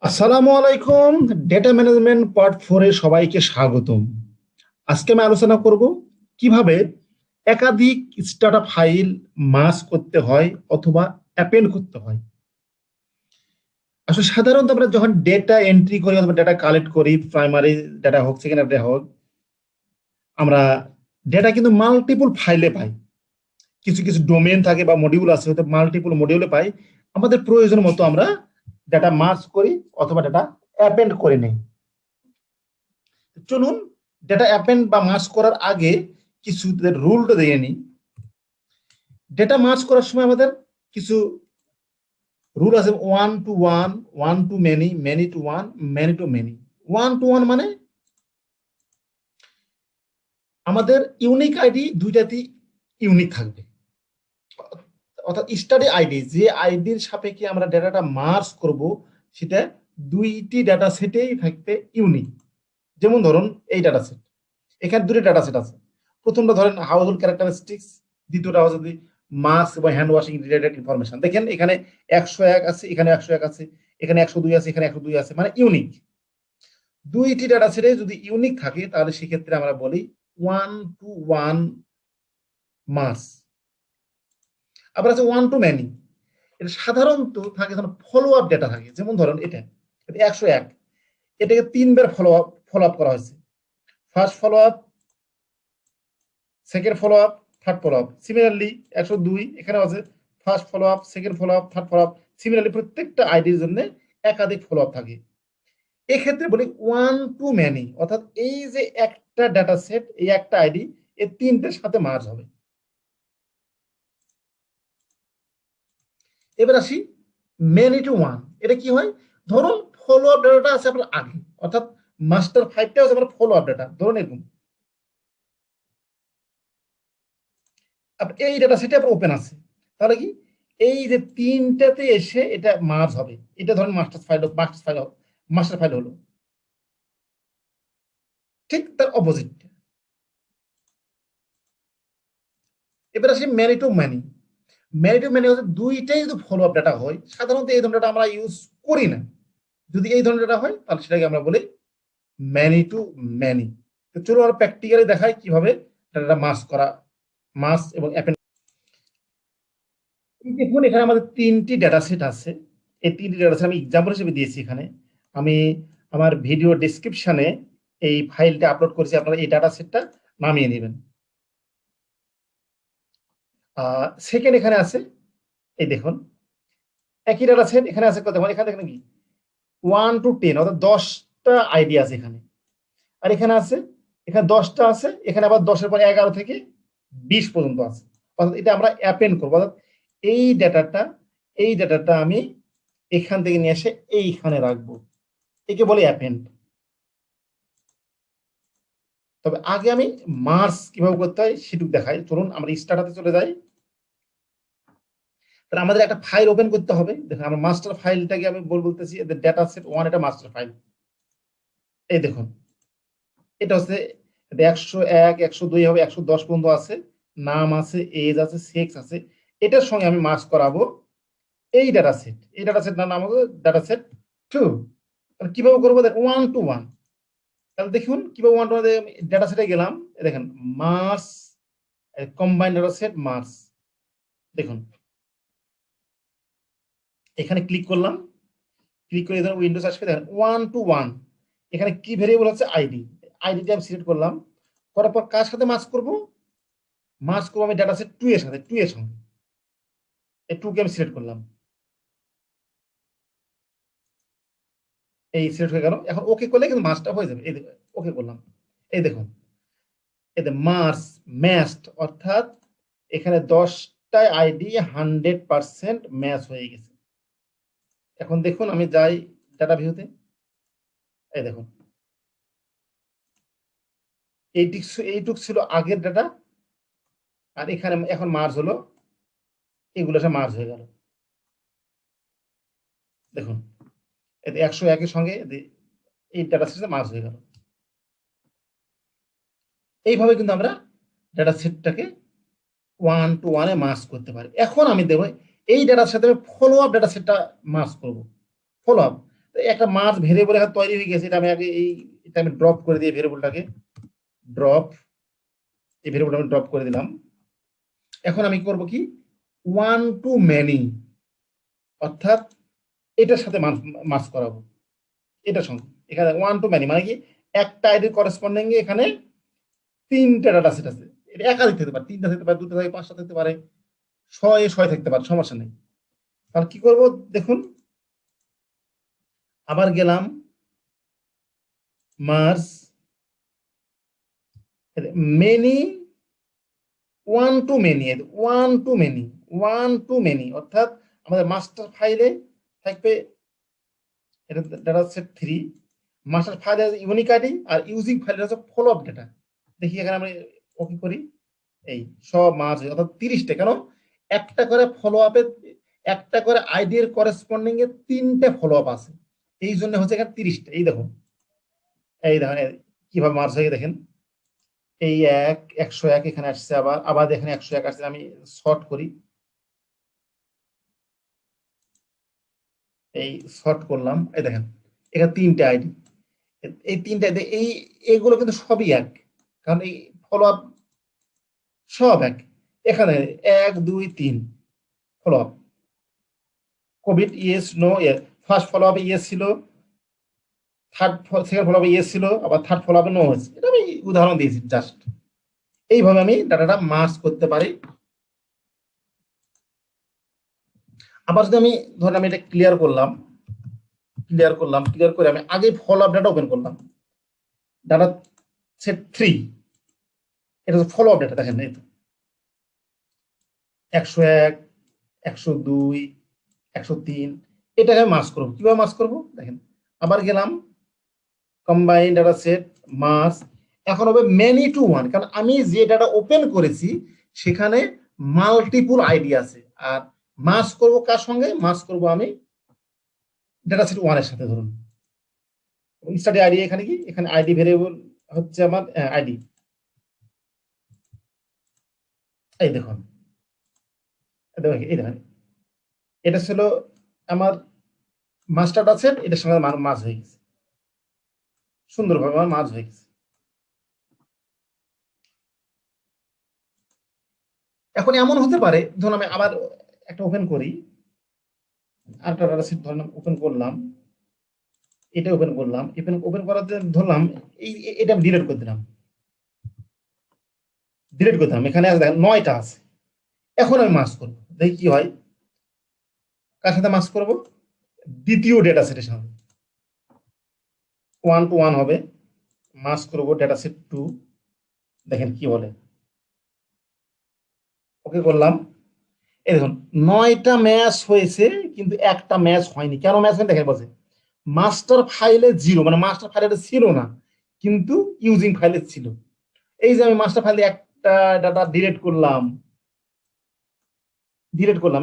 আসসালামু আলাইকুম। Data management part 4 এ সবাইকে স্বাগতম। আজকে আমি আলোচনা করব কিভাবে একাধিক স্টাটা ফাইল মার্জ করতে হয় অথবা অ্যাপেন্ড করতে হয়। আসলে সাধারণত আমরা যখন ডেটা এন্ট্রি করি অথবা ডেটা কালেক্ট করি, প্রাইমারি ডেটা হোক সেকেন্ডারি ডেটা হোক, আমরা ডেটা কিন্তু মাল্টিপল ফাইলে পাই। কিছু কিছু ডোমেন থাকে বা মডিউল আছে, হয়তো মাল্টিপল মডিউলে পাই। আমাদের প্রয়োজন মতো আমরা ডেটা মার্জ করি অথবা ডেটা অ্যাপেন্ড করে নেই। চলুন ডেটা অ্যাপেন্ড বা মার্জ করার আগে কিছু রুলটা দেখে নিই। ডেটা মার্জ করার সময় আমাদের কিছু রুল আছে। 1 to 1, 1 to many, many to 1, many to many। 1 to 1 মানে আমাদের ইউনিক আইডি দুইটাতেই ইউনিক থাকবে, অর্থাৎ স্টাডি আইডি যে আইডির সাপেক্ষে আমরা ডেটাটা মার্জ করব সেটা দুইটি ডাটা সেটেই থাকতে ইউনিক। যেমন ধরুন এই ডাটা সেট, এখানে দুটো ডাটা সেট আছে। প্রথমটা ধরেন হাউস হোল্ড ক্যারেক্টারিস্টিক্স, দ্বিতীয়টা হচ্ছে মাস্ক এবং হ্যান্ড ওয়াশিং রিলেটেড ইনফরমেশন। দেখেন এখানে 101 আছে, এখানে 101 আছে, এখানে 102 আছে, এখানে 102 আছে, মানে ইউনিক। দুইটি ডাটা সেটে যদি ইউনিক থাকে তাহলে সেক্ষেত্রে আমরা বলি 1 to 1 মাস। আবার আছে 1 to many। এটা সাধারণত থাকে যখন ফলো আপ ডেটা থাকে। যেমন ধরুন এটা 101, এটাকে 3 বার ফলো আপ করা হয়েছে। First follow up, second follow up, third follow up. Similarly 102 এখানে আছে first follow up, second follow up, third follow up. Similarly প্রত্যেকটা আইডির জন্য একাধিক ফলো আপ থাকে। এক্ষেত্রে বলি 1 to many, অর্থাৎ এই যে একটা ডাটা সেট, এই একটা আইডি এই তিনটের সাথে মার্জ হবে। এবার আসি মেনি টু ওয়ান। এটা কি হয়? ধরুন ফলো আপ ডাটাটা আছে আপনার আগে, অর্থাৎ মাস্টার ফাইলটা আছে আপনার ফলো আপ ডাটা। ধরুন এরকম এই ডাটা সেটে আপনার ওপেন আছে, তাহলে কি এই যে তিনটাতে এসে এটা মার্জ হবে। এটা ধরেন মাস্টার ফাইল হলো। ঠিক তার অপোজিট। এবার আসি many to many. Many to many হচ্ছে দুইটাই যদি ফলো আপ ডাটা হয়, সাধারণত এই ধরনের ডাটা আমরা ইউজ করি না। যদি এই ধরনের ডাটা হয় তাহলে সেটাকে আমরা বলি ম্যানি টু ম্যানি। তো চলো আমরা প্র্যাকটিক্যালি দেখাই কিভাবে ডাটাটা মার্জ করা, মার্জ এবং অ্যাপেন্ড। দেখুন এখানে আমাদের তিনটি ডাটা সেট আছে। এই তিনটি ডাটা সেট আমি এক্সাম্পল হিসেবে দিয়েছি এখানে। আমি আমার ভিডিও ডেসক্রিপশনে এই ফাইলটা আপলোড করেছি, আপনারা এই ডাটা সেটটা নামিয়ে নেবেন। সেকেন্ড এখানে আছে, এই দেখুন একই ডাটা সেট এখানে আছে কত, এখানে দেখেন কি 1 to 10, অর্থাৎ 10টা আইডি আছে এখানে। আর এখানে আছে, এখানে 10টা আছে, এখানে আবার 10-এর পর 11 থেকে 20 পর্যন্ত আছে। অর্থাৎ এটা আমরা অ্যাপেন্ড করবো, অর্থাৎ এই ডাটাটা আমি এখান থেকে নিয়ে এসে এইখানে রাখবো, একে বলে অ্যাপেন্ড। তবে আগে আমি মার্জ কিভাবে করতে হয় সেটুকু দেখাই। চলুন আমরা স্টার্টাতে চলে যাই। তাহলে আমাদের একটা ফাইল ওপেন করতে হবে। দেখুন আমার মাস্টার ফাইলটাকে আমি বলতেছি ডেটা সেট 1, এটা মাস্টার ফাইল। এই দেখুন এটা হচ্ছে 101, 102 হবে, 110 পর্যন্ত আছে, নাম আছে, এজ আছে, সেক্স আছে। এটার সঙ্গে আমি মার্জ করাবো এই ডাটা সেট। এই ডাটা সেট নাম হবে ডাটা সেট 2। তাহলে কিভাবে করবো? 1 to 1। তাহলে দেখুন কিভাবে 1 to 1 ডাটা সেটে গেলাম। দেখেন merge, combined data set merge. দেখুন এখানে ক্লিক করলাম, ক্লিক করে ধরুন উইন্ডোজ আসবে। দেখেন 1 to 1, এখানে কি ভেরিয়েবল হচ্ছে আইডি। আইডিটা আমি সিলেক্ট করলাম, করার পর কার সাথে মার্জ করবো? মার্জ করবো আমি ডাটা সেট 2 এর সাথে, 2 এর সঙ্গে। এই 2 কে আমি সিলেক্ট করলাম, এই সিলেক্ট হয়ে গেল। এখন ওকে করলে কিন্তু মার্জটা হয়ে যাবে। এই ওকে করলাম, এই দেখুন এতে মার্জ ম্যাচড, অর্থাৎ এখানে 10টায় আইডি 100% ম্যাচ হয়ে গেছে। এখন দেখুন আমি যাই ডাটা ভিউতে, এই দেখুন এইটুক ছিল আগের ডাটা, আর এখানে এখন মার্জ হলো, এগুলো সব মার্জ হয়ে গেল। দেখুন এতে 101-এর সঙ্গে এই ডাটা সেটে মার্জ হয়ে গেল। এইভাবে কিন্তু আমরা ডাটা সেটটাকে 1 to 1 এ মার্জ করতে পারি। এখন আমি দেব এই ডাটার সাথে আমি ফলো আপ ডাটা সেটটা মার্জ করব। ফলো আপ একটা মার্জ ভেরিয়েবল এখানে তৈরি হয়ে গেছে, এটা আমি আগে এটা আমি ড্রপ করে দিই, ভেরিয়েবলটাকে ড্রপ, এই ভেরিয়েবলটা আমি ড্রপ করে দিলাম। এখন আমি করব কি, ওয়ান টু মেনি, অর্থাৎ এটার সাথে মার্জ করাবো এটার সঙ্গে। এখানে ওয়ান টু মেনি মানে কি, একটা আইডির করেসপন্ডিং এখানে তিনটা ডাটা সেট আছে। এটা একাধিক থাকতে পারে, তিনটা থাকতে পারে, দুটো থাকে, পাঁচটা থাকতে পারে, ছয় থাকতে পারে, সমস্যা নেই। তাহলে কি করব দেখুন, আবার গেলাম merge many one to many, one to many, অর্থাৎ আমাদের মাস্টার ফাইলে থাকবে এটা ডাটা সেট 3, মাস্টার ফাইলে ইউনিক আইডি, আর ইউজিং ফাইলে হচ্ছে ফলো আপ ডাটা। দেখি এখানে আমরা ওকে করি, এই সব মার্জ অর্থাৎ 30টা, কেন একটা করে ফলো আপে, একটা করে আইডি এর করেসপন্ডিং এ 3টে ফলো আপ আছে, এই জন্য হচ্ছে এখানে 30টা। এই দেখুন, এই দেখেন কিভাবে মার্জ হয়ে, দেখেন এই 101 এখানে আসছে, আবার আবার এখানে 101 আসছে। আমি শর্ট করি, এই শর্ট করলাম, এই দেখেন এখানে 3টে আইডি, এই 3টে এই এইগুলো কিন্তু সবই এক, কারণ এই ফলো আপ সব এক। এখানে 1 2 3 follow up, covid yes no, first follow up yes ছিল, সেকেন্ড ফলো আপ ইয়েস ছিল, আবার থার্ড ফলো আপ নো হয়েছে। এটা আমি উদাহরণ দিয়েছি জাস্ট। এইভাবে আমি ডাটাটা মার্জ করতে পারি। আবার যদি আমি ধরেন আমি এটা ক্লিয়ার করে আমি আগে ফলো আপ ডাটা ওপেন করলাম, ডাটা সেট 3, এটা হচ্ছে ফলো আপ ডাটা। দেখেন এই তো 101 102 103, এটাকে আমি মার্জ করবো। কিভাবে মার্জ করবো দেখেন, আবার গেলাম কম্বাইন ডাটা সেট মার্জ, এখন হবে মেনি টু ওয়ান, কারণ আমি যে ডাটা ওপেন করেছি সেখানে মাল্টিপুল আইডি আছে, আর মার্জ করব কার সঙ্গে, মার্জ করব আমি ডাটা সেট 1 এর সাথে। ধরুন স্টাডি আইডি, এখানে কি, এখানে আইডি ভেরিয়েবল হচ্ছে আমার আইডি, এই দেখুন, এই দেখেন এটা ছিল আমার মাস্টার ডাটা সেট, এটার সঙ্গে মার্জ হয়ে গেছে, সুন্দরভাবে আমার মার্জ হয়ে গেছে। এখন এমন হতে পারে, ধরুন আমি আবার একটা ওপেন করি, আরেকটা ডাটা সেট ধরলাম, ওপেন করলাম, এটা ওপেন করলাম, ওপেন করাতে ধরলাম এটা আমি ডিলিট করে দিলাম, এখানে দেখেন 9টা আছে। এখন আমি মার্জ করবো, দেখি কি হয়, কার সাথে মার্জ করবো, দ্বিতীয় ডেটা সেটের সাথে, 1 টু 1 হবে, মার্জ করবো ডেটা সেট 2, দেখেন কি বলে, ওকে করলাম। এই দেখুন 9টা ম্যাচ হয়েছে, কিন্তু একটা ম্যাচ হয়নি। কেন ম্যাচ হয়নি দেখেন, বলছে মাস্টার ফাইলে 0, মানে মাস্টার ফাইলে ছিল না, কিন্তু ইউজিং ফাইলে ছিল। এই যে আমি মাস্টার ফাইলে একটা ডাটা ডিলিট করলাম,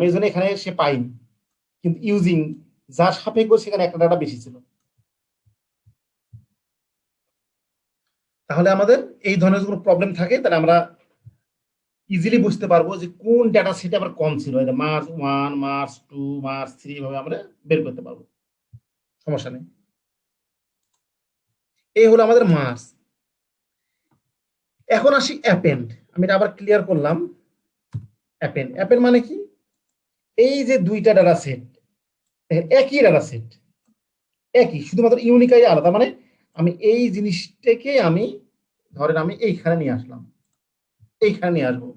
এই জন্য এখানে সে পাইনি, কিন্তু ইউজিং যার সাপেক্ষ সেখানে একটা ডাটা বেশি ছিল। তাহলে আমাদের এই ধরনের কোনো প্রবলেম থাকে, তাহলে আমরা ইজিলি বুঝতে পারবো যে কোন ডাটা সেটে আবার কম ছিল, মার্চ 1 মার্চ 2 মার্চ 3 ভাবে আমরা বের করতে পারবো, সমস্যা নেই। এই হলো আমাদের মার্চ। এখন আসি অ্যাপেন্ড, আমি এটা আবার ক্লিয়ার করলাম। অ্যাপেন্ড মানে কি, এই যে দুইটা ডাটা সেট, একই ডাটা সেট, একই, শুধুমাত্র ইউনিক আইডি আলাদা, মানে আমি এই জিনিসটাকে আমি ধরেন আমি এইখানে নিয়ে আসলাম, আসবো,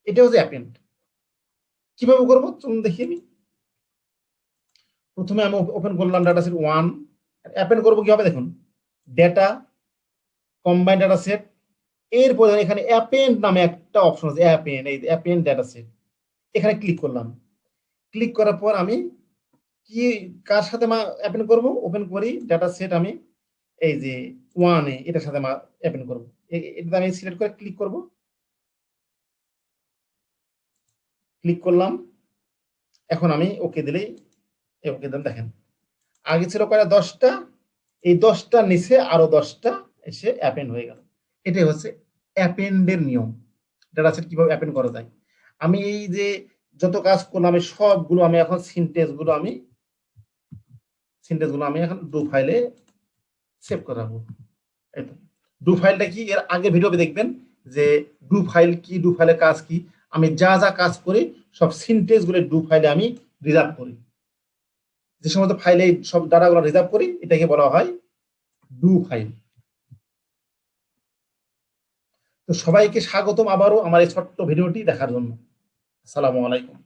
এটা হচ্ছে অ্যাপেন্ড। কিভাবে করবো চলুন দেখি। আমি প্রথমে আমি ওপেন করলাম ডাটা সেট 1, অ্যাপেন্ড করবো কি হবে দেখুন, ডেটা কম্বাইন ডাটা সেট, এরপরে এখানে অ্যাপেন্ড নামে একটা অপশন আছে, অ্যাপেন্ড, এই অ্যাপেন্ড ডাটা সেট, এখানে ক্লিক করলাম। ক্লিক করার পর আমি কি কার সাথে অ্যাপেন্ড করব, ওপেন করি ডাটা সেট, আমি এই যে 1 এটার সাথে অ্যাপেন্ড করব। এটা আমি সিলেক্ট করে ক্লিক করব, ক্লিক করলাম। এখন আমি ওকে দিলেই, ওকে দিলাম, দেখেন আগে ছিল কয়টা, 10টা, এই 10টার নিচে আরো 10টা এসে অ্যাপেন্ড হয়ে গেল। এটাই হচ্ছে অ্যাপেন্ডের নিয়ম, ডাটা সেট কিভাবে অ্যাপেন্ড করা যায়। আমি এই যে যত কাজ করলাম আমি সবগুলো আমি এখন সিনটেক্স গুলো আমি এখন ডু ফাইলে সেভ করে রাখবো। এই তো ডু ফাইলটা কি, এর আগে ভিডিওতে দেখবেন যে ডু ফাইল কি, ডু ফাইলের কাজ কি। আমি যা যা কাজ করি সব সিনটেক্স গুলো ডু ফাইলে আমি রিজার্ভ করি। যে সমস্ত ফাইলে সব ডাটাগুলো রিজার্ভ করি এটাকে বলা হয় ডু ফাইল। তো সবাইকে স্বাগতম আবারও আমার এই ছোট্ট ভিডিওটি দেখার জন্য। আসসালামু আলাইকুম।